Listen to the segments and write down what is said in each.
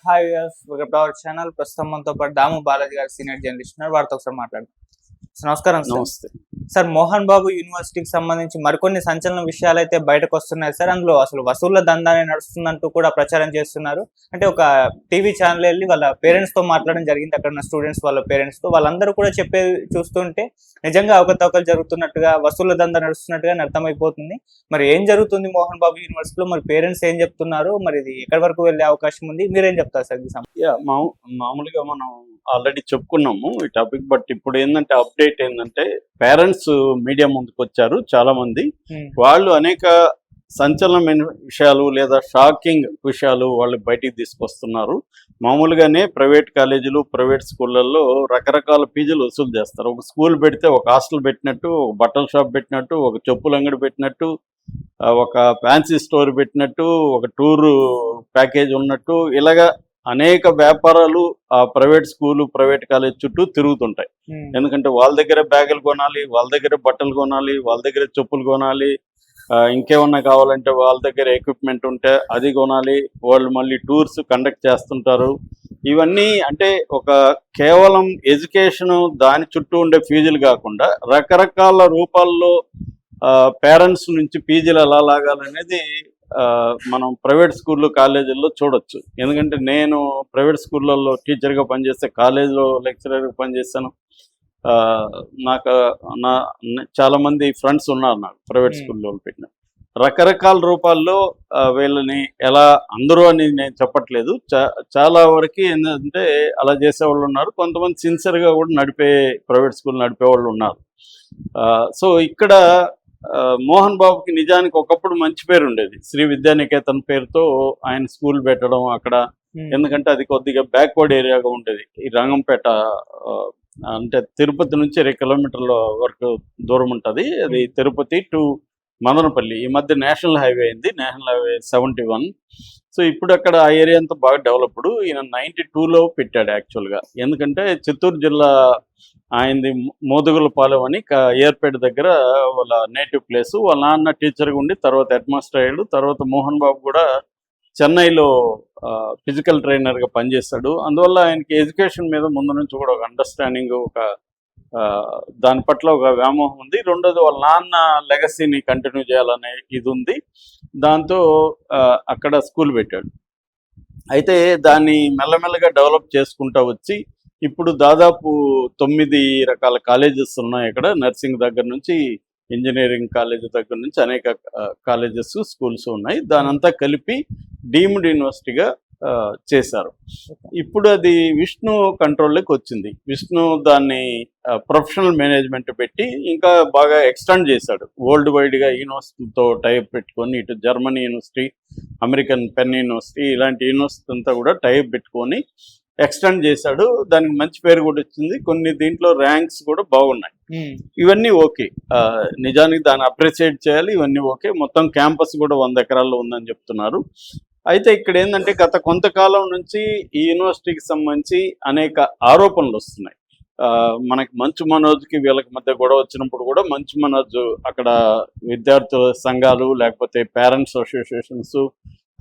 Hi viewers, welcome to our channel. ప్రస్తుతం మనతో పాటు దాము బాలాజీ గారు సీనియర్ జర్నలిస్ట్ ఉన్నారు. వారితో ఒకసారి మాట్లాడదాం. నమస్కారం సార్. నమస్తే. సార్, మోహన్ బాబు యూనివర్సిటీకి సంబంధించి మరికొన్ని సంచలన విషయాలు అయితే బయటకు వస్తున్నాయి సార్. అందులో అసలు వసూళ్ల దందానే నడుస్తుందంటూ కూడా ప్రచారం చేస్తున్నారు. అంటే ఒక టీవీ ఛానల్ వెళ్ళి వాళ్ళ పేరెంట్స్ తో మాట్లాడడం జరిగింది. అక్కడ ఉన్న స్టూడెంట్స్ వాళ్ళ పేరెంట్స్ తో, వాళ్ళందరూ కూడా చెప్పేది చూస్తుంటే నిజంగా అవకతవకలు జరుగుతున్నట్టుగా, వసూళ్ల దందా నడుస్తున్నట్టుగా అర్థమైపోతుంది. మరి ఏం జరుగుతుంది మోహన్ బాబు యూనివర్సిటీలో? మరి పేరెంట్స్ ఏం చెప్తున్నారు? మరి ఇది ఎక్కడి వరకు వెళ్ళే అవకాశం ఉంది? మీరేం చెప్తారు సార్? మామూలుగా మనం ఆల్రెడీ చెప్పుకున్నాము ఈ టాపిక్. బట్ ఇప్పుడు ఏంటంటే అప్డేట్ ఏంటంటే పేరెంట్స్ మీడియా ముందుకు వచ్చారు చాలా మంది. వాళ్ళు అనేక సంచలనమైన విషయాలు లేదా షాకింగ్ విషయాలు వాళ్ళు బయటికి తీసుకొస్తున్నారు. మామూలుగానే ప్రైవేట్ కాలేజీలు, ప్రైవేట్ స్కూళ్ళల్లో రకరకాల ఫీజులు వసూలు చేస్తారు. ఒక స్కూల్ పెడితే ఒక హాస్టల్ పెట్టినట్టు, ఒక బట్టల షాప్ పెట్టినట్టు, ఒక చెప్పుల అంగడి పెట్టినట్టు, ఒక ఫ్యాన్సీ స్టోర్ పెట్టినట్టు, ఒక టూరు ప్యాకేజ్ ఉన్నట్టు, ఇలాగా అనేక వ్యాపారాలు ఆ ప్రైవేట్ స్కూలు, ప్రైవేట్ కాలేజ్ చుట్టూ తిరుగుతుంటాయి. ఎందుకంటే వాళ్ళ దగ్గర బ్యాగులు కొనాలి, వాళ్ళ దగ్గర బట్టలు కొనాలి, వాళ్ళ దగ్గర చెప్పులు కొనాలి, ఇంకేమన్నా కావాలంటే వాళ్ళ దగ్గర ఎక్విప్మెంట్ ఉంటే అది కొనాలి. వాళ్ళు మళ్ళీ టూర్స్ కండక్ట్ చేస్తుంటారు. ఇవన్నీ అంటే ఒక కేవలం ఎడ్యుకేషన్ దాని చుట్టూ ఉండే ఫీజులు కాకుండా రకరకాల రూపాల్లో పేరెంట్స్ నుంచి ఫీజులు ఎలా లాగాలనేది మనం ప్రైవేట్ స్కూళ్ళు, కాలేజీల్లో చూడొచ్చు. ఎందుకంటే నేను ప్రైవేట్ స్కూళ్ళల్లో టీచర్గా పనిచేస్తే, కాలేజీలో లెక్చరర్గా పనిచేస్తాను. నాకు చాలామంది ఫ్రెండ్స్ ఉన్నారు నాకు ప్రైవేట్ స్కూల్లో పెట్టిన. రకరకాల రూపాల్లో వీళ్ళని ఎలా, అందరూ అని నేను చెప్పట్లేదు, చాలా వరకు ఏంటంటే అలా చేసేవాళ్ళు ఉన్నారు. కొంతమంది సిన్సియర్గా కూడా ప్రైవేట్ స్కూల్ నడిపే వాళ్ళు ఉన్నారు. సో ఇక్కడ మోహన్ బాబుకి నిజానికి ఒకప్పుడు మంచి పేరు ఉండేది. శ్రీ విద్యానికేతన్ పేరుతో ఆయన స్కూల్ పెట్టడం అక్కడ. ఎందుకంటే అది కొద్దిగా బ్యాక్వర్డ్ ఏరియాగా ఉండేది. ఈ రంగంపేట అంటే తిరుపతి నుంచి 2 కిలోమీటర్ల వరకు దూరం ఉంటుంది. అది తిరుపతి టు మదనపల్లి. ఈ మధ్య నేషనల్ హైవే అయింది, నేషనల్ హైవే 71. సో ఇప్పుడు అక్కడ ఆ ఏరియా అంతా బాగా డెవలప్డ్. ఈయన 92లో పెట్టాడు యాక్చువల్గా. ఎందుకంటే చిత్తూరు జిల్లా ఆయనది మోదుగులపాలెం అని ఏర్పేట దగ్గర వాళ్ళ నేటివ్ ప్లేసు. వాళ్ళ నాన్న టీచర్గా ఉండి తర్వాత హెడ్ మాస్టర్ అయ్యాడు. తర్వాత మోహన్ బాబు కూడా చెన్నైలో ఫిజికల్ ట్రైనర్గా పనిచేస్తాడు. అందువల్ల ఆయనకి ఎడ్యుకేషన్ మీద ముందు నుంచి కూడా ఒక అండర్స్టాండింగ్, ఒక దాని పట్ల ఒక వ్యామోహం ఉంది. రెండోది వాళ్ళ నాన్న లెగసీని కంటిన్యూ చేయాలనే ఇది ఉంది. దాంతో అక్కడ స్కూల్ పెట్టాడు. అయితే దాన్ని మెల్లమెల్లగా డెవలప్ చేసుకుంటూ వచ్చి ఇప్పుడు దాదాపు 9 రకాల కాలేజెస్ ఉన్నాయి ఇక్కడ. నర్సింగ్ దగ్గర నుంచి, ఇంజనీరింగ్ కాలేజ్ దగ్గర నుంచి అనేక కాలేజెస్, స్కూల్స్ ఉన్నాయి. దానంతా కలిపి డీమ్డ్ యూనివర్సిటీగా చేశారు. ఇప్పుడు అది విష్ణు కంట్రోల్లోకి వచ్చింది. విష్ణు దాన్ని ప్రొఫెషనల్ మేనేజ్మెంట్ పెట్టి ఇంకా బాగా ఎక్స్టెండ్ చేశాడు. వరల్డ్ వైడ్గా యూనివర్సిటీతో టైప్ పెట్టుకొని, ఇటు Germany university, American pen university, ఇలాంటి యూనివర్సిటీ అంతా కూడా టైప్ పెట్టుకొని ఎక్స్టెండ్ చేశాడు. దానికి మంచి పేరు కూడా వచ్చింది. కొన్ని దీంట్లో ర్యాంక్స్ కూడా బాగున్నాయి. ఇవన్నీ ఓకే. నిజానికి దాన్ని అప్రిషియేట్ చేయాలి. ఇవన్నీ ఓకే. మొత్తం క్యాంపస్ కూడా 100 ఎకరాల్లో ఉందని చెప్తున్నారు. అయితే ఇక్కడ ఏంటంటే గత కొంతకాలం నుంచి ఈ యూనివర్సిటీకి సంబంధించి అనేక ఆరోపణలు వస్తున్నాయి. మనకి మంచు మనోజ్కి వీళ్ళకి మధ్య గొడవ వచ్చినప్పుడు కూడా మంచు మనోజ్ అక్కడ విద్యార్థుల సంఘాలు లేకపోతే పేరెంట్స్ అసోసియేషన్స్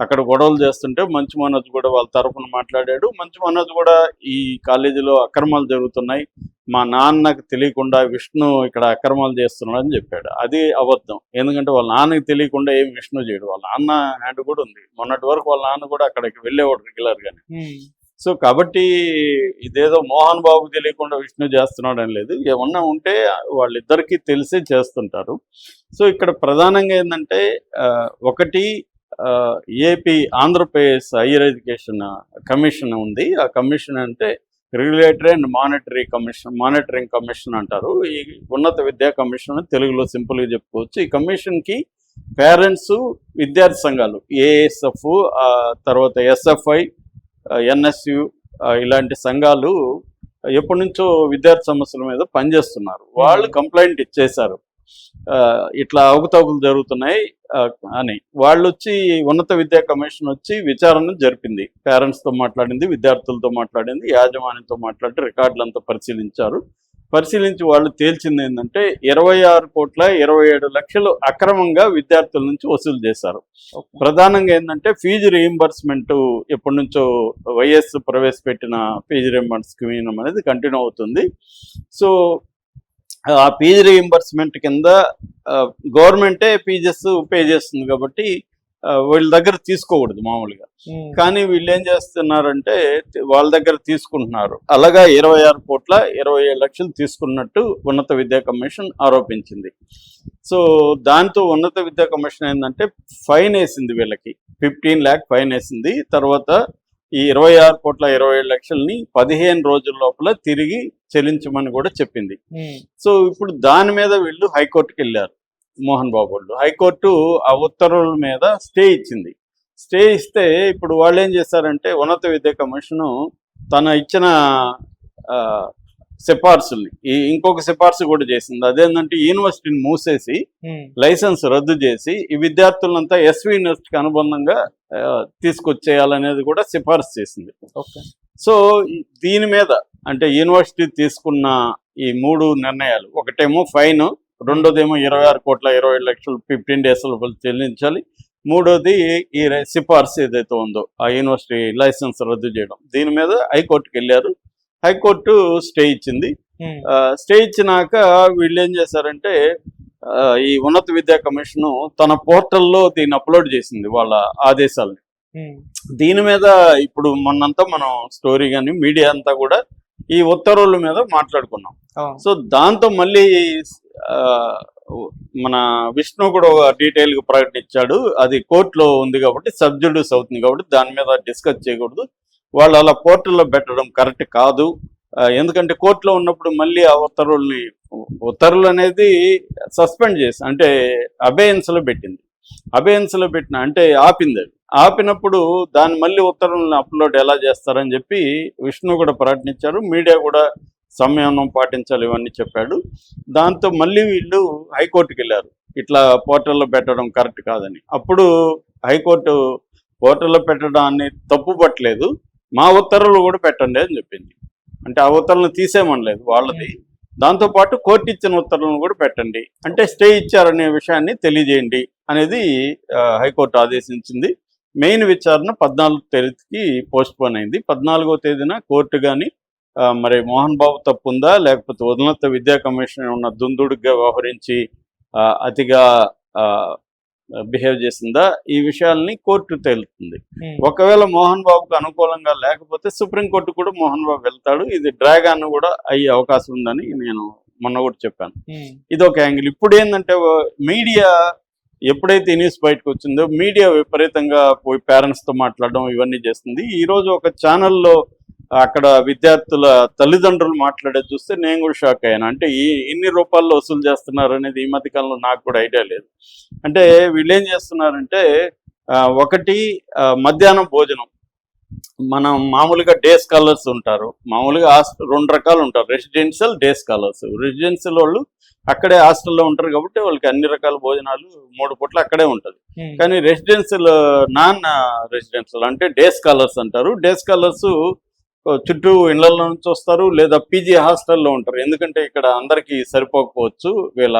అక్కడ గొడవలు చేస్తుంటే మంచు మనోజ్ కూడా వాళ్ళ తరఫున మాట్లాడాడు. మంచు మనోజ్ కూడా ఈ కాలేజీలో అక్రమాలు జరుగుతున్నాయి, మా నాన్నకు తెలియకుండా విష్ణు ఇక్కడ అక్రమాలు చేస్తున్నాడు అని చెప్పాడు. అది అబద్ధం. ఎందుకంటే వాళ్ళ నాన్నకి తెలియకుండా ఏం విష్ణు చేయడు. వాళ్ళ నాన్న హ్యాండ్ కూడా ఉంది. మొన్నటి వరకు వాళ్ళ నాన్న కూడా అక్కడికి వెళ్ళేవాడు రెగ్యులర్గానే. సో కాబట్టి ఇదేదో మోహన్ బాబుకి తెలియకుండా విష్ణు చేస్తున్నాడు అని లేదు. ఏమన్నా ఉంటే వాళ్ళిద్దరికీ తెలిసి చేస్తుంటారు. సో ఇక్కడ ప్రధానంగా ఏంటంటే ఒకటి, AP Andhra Pradesh higher education commission ఉంది. ఆ కమిషన్ అంటే రెగ్యులేటరీ అండ్ మానిటరింగ్ కమిషన్ అంటారు. ఈ ఉన్నత విద్యా కమిషన్ తెలుగులో సింపుల్గా చెప్పుకోవచ్చు. ఈ కమిషన్కి పేరెంట్స్, విద్యార్థి సంఘాలు, ఏఎస్ఎఫ్, తర్వాత ఎస్ఎఫ్ఐ, ఎన్ఎస్యు ఇలాంటి సంఘాలు ఎప్పటి నుంచో విద్యార్థి సమస్యల మీద పనిచేస్తున్నారు. వాళ్ళు కంప్లైంట్ ఇచ్చేశారు, ఇట్లా అవకతవకలు జరుగుతున్నాయి అని. వాళ్ళు వచ్చి ఉన్నత విద్యా కమిషన్ వచ్చి విచారణ జరిపింది. పేరెంట్స్తో మాట్లాడింది, విద్యార్థులతో మాట్లాడింది, యాజమాన్యంతో మాట్లాడి రికార్డులంతా పరిశీలించారు. పరిశీలించి వాళ్ళు తేల్చింది ఏంటంటే 26,27,00,000 అక్రమంగా విద్యార్థుల నుంచి వసూలు చేశారు. ప్రధానంగా ఏంటంటే ఫీజు రీయింబర్స్మెంట్ ఎప్పటి నుంచో వైఎస్ ప్రవేశపెట్టిన ఫీజు రీయింబర్స్ స్కీమ్ అనేది కంటిన్యూ అవుతుంది. సో ఆ ఫీజు రీయింబర్స్మెంట్ కింద గవర్నమెంటే ఫీజెస్ పే చేస్తుంది కాబట్టి వీళ్ళ దగ్గర తీసుకోకూడదు మామూలుగా. కానీ వీళ్ళు ఏం చేస్తున్నారంటే వాళ్ళ దగ్గర తీసుకుంటున్నారు. అలాగా 26,27,00,000 తీసుకున్నట్టు ఉన్నత విద్యా కమిషన్ ఆరోపించింది. సో దాంతో ఉన్నత విద్యా కమిషన్ ఏంటంటే ఫైన్ వేసింది, వీళ్ళకి 15 lakh ఫైన్ వేసింది. తర్వాత ఈ 26,27,00,000 15 రోజుల లోపల తిరిగి చెల్లించమని కూడా చెప్పింది. సో ఇప్పుడు దాని మీద వీళ్ళు హైకోర్టుకి వెళ్ళారు. మోహన్ బాబు వాళ్ళు హైకోర్టు ఆ ఉత్తర్వుల మీద స్టే ఇచ్చింది. స్టే ఇస్తే ఇప్పుడు వాళ్ళు ఏం చేశారంటే ఉన్నత విద్యా కమిషను తన ఇచ్చిన సిఫార్సుల్ని ఇంకొక సిఫార్సు కూడా చేసింది. అదేంటంటే యూనివర్సిటీని మూసేసి లైసెన్స్ రద్దు చేసి ఈ విద్యార్థులంతా ఎస్వి యూనివర్సిటీకి అనుబంధంగా తీసుకొచ్చేయాలనేది కూడా సిఫార్సు చేసింది. సో దీని మీద అంటే యూనివర్సిటీ తీసుకున్న ఈ 3 నిర్ణయాలు, ఒకటేమో ఫైన్, రెండోదేమో 26,27,00,000 15 days లోపల చెల్లించాలి, మూడోది ఈ సిఫార్సు ఏదైతే ఉందో ఆ యూనివర్సిటీ లైసెన్స్ రద్దు చేయడం, దీని మీద హైకోర్టుకి వెళ్ళారు. హైకోర్టు స్టే ఇచ్చింది. స్టే ఇచ్చినాక వీళ్ళు ఏం చేశారంటే ఈ ఉన్నత విద్యా కమిషన్ తన పోర్టల్లో దీన్ని అప్లోడ్ చేసింది వాళ్ళ ఆదేశాలని. దీని మీద ఇప్పుడు మొన్నంతా మనం స్టోరీ కానీ మీడియా అంతా కూడా ఈ ఉత్తర్వుల మీద మాట్లాడుకున్నాం. సో దాంతో మళ్ళీ మన విష్ణు కూడా డీటెయిల్ గా ప్రకటించాడు. అది కోర్టులో ఉంది కాబట్టి సబ్జుడిస్ అవుతుంది కాబట్టి దాని మీద డిస్కస్ చేయకూడదు, వాళ్ళు అలా పోర్టల్లో పెట్టడం కరెక్ట్ కాదు. ఎందుకంటే కోర్టులో ఉన్నప్పుడు మళ్ళీ ఆ ఉత్తర్వులు అనేది సస్పెండ్ చేసి అంటే అబేయన్స్లో పెట్టింది. అబేయన్స్లో పెట్టిన అంటే ఆపింది. అది ఆపినప్పుడు దాన్ని మళ్ళీ ఉత్తర్వులను అప్లోడ్ ఎలా చేస్తారని చెప్పి విష్ణు కూడా ప్రకటించారు. మీడియా కూడా సంయమనం పాటించాలి ఇవన్నీ చెప్పాడు. దాంతో మళ్ళీ వీళ్ళు హైకోర్టుకి వెళ్ళారు, ఇట్లా పోర్టల్లో పెట్టడం కరెక్ట్ కాదని. అప్పుడు హైకోర్టు పోర్టల్లో పెట్టడాన్ని తప్పు పట్టలేదు, మా ఉత్తర్వులు కూడా పెట్టండి అని చెప్పింది. అంటే ఆ ఉత్తర్వులను తీసేయమనలేదు వాళ్ళది, దాంతోపాటు కోర్టు ఇచ్చిన ఉత్తర్వులను కూడా పెట్టండి, అంటే స్టే ఇచ్చారనే విషయాన్ని తెలియజేయండి అనేది హైకోర్టు ఆదేశించింది. మెయిన్ విచారణ 14వ తేదీకి పోస్ట్పోన్ అయింది. 14వ తేదీన కోర్టు కానీ మరి మోహన్ బాబు తప్పు ఉందా లేకపోతే ఉన్నత విద్యా కమిషన్ ఉన్న దుందుడుగా వ్యవహరించి అతిగా బిహేవ్ చేసిందా ఈ విషయాల్ని కోర్టు తేలుతుంది. ఒకవేళ మోహన్ బాబుకు అనుకూలంగా లేకపోతే సుప్రీంకోర్టు కూడా మోహన్ బాబు వెళ్తాడు. ఇది డ్రాగ్ ఆన్ కూడా అయ్యే అవకాశం ఉందని నేను మొన్న కూడా చెప్పాను. ఇది ఒక యాంగిల్. ఇప్పుడు ఏంటంటే మీడియా ఎప్పుడైతే ఈ న్యూస్ బయటకు వచ్చిందో మీడియా విపరీతంగా పోయి పేరెంట్స్తో మాట్లాడడం ఇవన్నీ చేస్తుంది. ఈరోజు ఒక ఛానల్లో అక్కడ విద్యార్థుల తల్లిదండ్రులు మాట్లాడేది చూస్తే నేను కూడా షాక్ అయ్యాను. అంటే ఇన్ని రూపాయల్లో వసూలు చేస్తున్నారు అనేది ఈ మధ్యకాలంలో నాకు కూడా ఐడియా లేదు. అంటే వీళ్ళు ఏం చేస్తున్నారంటే ఒకటి మధ్యాహ్నం భోజనం, మనం మామూలుగా డే స్కాలర్స్ ఉంటారు, మామూలుగా 2 రకాలు ఉంటారు, రెసిడెన్షియల్, డే స్కాలర్స్. రెసిడెన్షియల్ వాళ్ళు అక్కడే హాస్టల్లో ఉంటారు కాబట్టి వాళ్ళకి అన్ని రకాల భోజనాలు 3 పూట్ల అక్కడే ఉంటుంది. కానీ రెసిడెన్షియల్ నాన్ రెసిడెన్షియల్ అంటే డే స్కాలర్స్ అంటారు. డే స్కాలర్స్ చుట్టూ ఇళ్లలో నుంచి వస్తారు లేదా పీజీ హాస్టల్లో ఉంటారు, ఎందుకంటే ఇక్కడ అందరికీ సరిపోకపోవచ్చు వీళ్ళ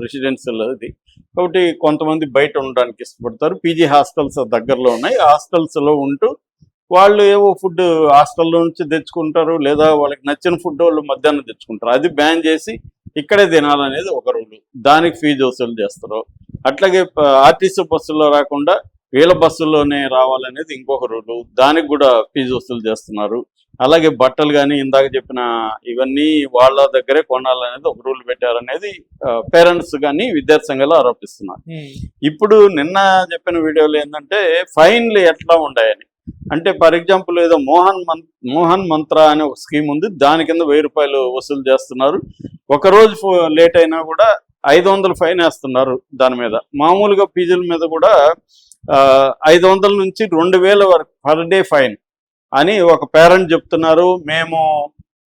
రెసిడెన్షియల్ ఇది కాబట్టి కొంతమంది బయట ఉండడానికి ఇష్టపడతారు. పీజీ హాస్టల్స్ దగ్గరలో ఉన్నాయి, హాస్టల్స్లో ఉంటూ వాళ్ళు ఏవో ఫుడ్ హాస్టల్లో నుంచి తెచ్చుకుంటారు లేదా వాళ్ళకి నచ్చిన ఫుడ్ వాళ్ళు మధ్యాహ్నం తెచ్చుకుంటారు. అది బ్యాన్ చేసి ఇక్కడే తినాలనేది ఒక రూలు, దానికి ఫీజు వసూలు చేస్తారు. అట్లాగే ఆర్టీసీ బస్సుల్లో రాకుండా వీళ్ళ బస్సుల్లోనే రావాలనేది ఇంకొక రూలు, దానికి కూడా ఫీజు వసూలు చేస్తున్నారు. అలాగే బట్టలు కానీ ఇందాక చెప్పిన ఇవన్నీ వాళ్ళ దగ్గరే కొనాలనేది ఒక రూల్ పెట్టారనేది పేరెంట్స్ కానీ విద్యార్థి సంఘాలు ఆరోపిస్తున్నారు. ఇప్పుడు నిన్న చెప్పిన వీడియోలో ఏంటంటే ఫైన్లు ఎట్లా ఉన్నాయని, అంటే ఫర్ ఎగ్జాంపుల్ ఏదో మోహన్ మంత్ర అనే ఒక స్కీమ్ ఉంది, దాని కింద 1000 రూపాయలు వసూలు చేస్తున్నారు. ఒకరోజు లేట్ అయినా కూడా 500 ఫైన్ వేస్తున్నారు దాని మీద. మామూలుగా ఫీజుల మీద కూడా 500 నుంచి 2000 వరకు పర్ డే ఫైన్ అని ఒక పేరెంట్ చెప్తున్నారు. మేము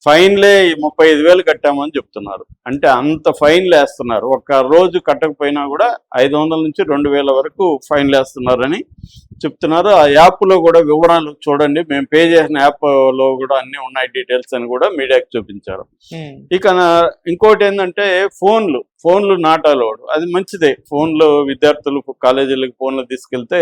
ఫైన్లే 35,000 కట్టామని చెప్తున్నారు. అంటే అంత ఫైన్లు వేస్తున్నారు. ఒక్క రోజు కట్టకపోయినా కూడా 500 నుంచి 2,000 వరకు ఫైన్లు వేస్తున్నారని చెప్తున్నారు. ఆ యాప్లో కూడా వివరాలు చూడండి, మేము పే చేసిన యాప్లో కూడా అన్నీ ఉన్నాయి డీటెయిల్స్ అని కూడా మీడియాకి చూపించారు. ఇక ఇంకోటి ఏంటంటే ఫోన్లు నాట్ అలౌడ్. అది మంచిదే. ఫోన్లు విద్యార్థులు కాలేజీలకు ఫోన్లు తీసుకెళ్తే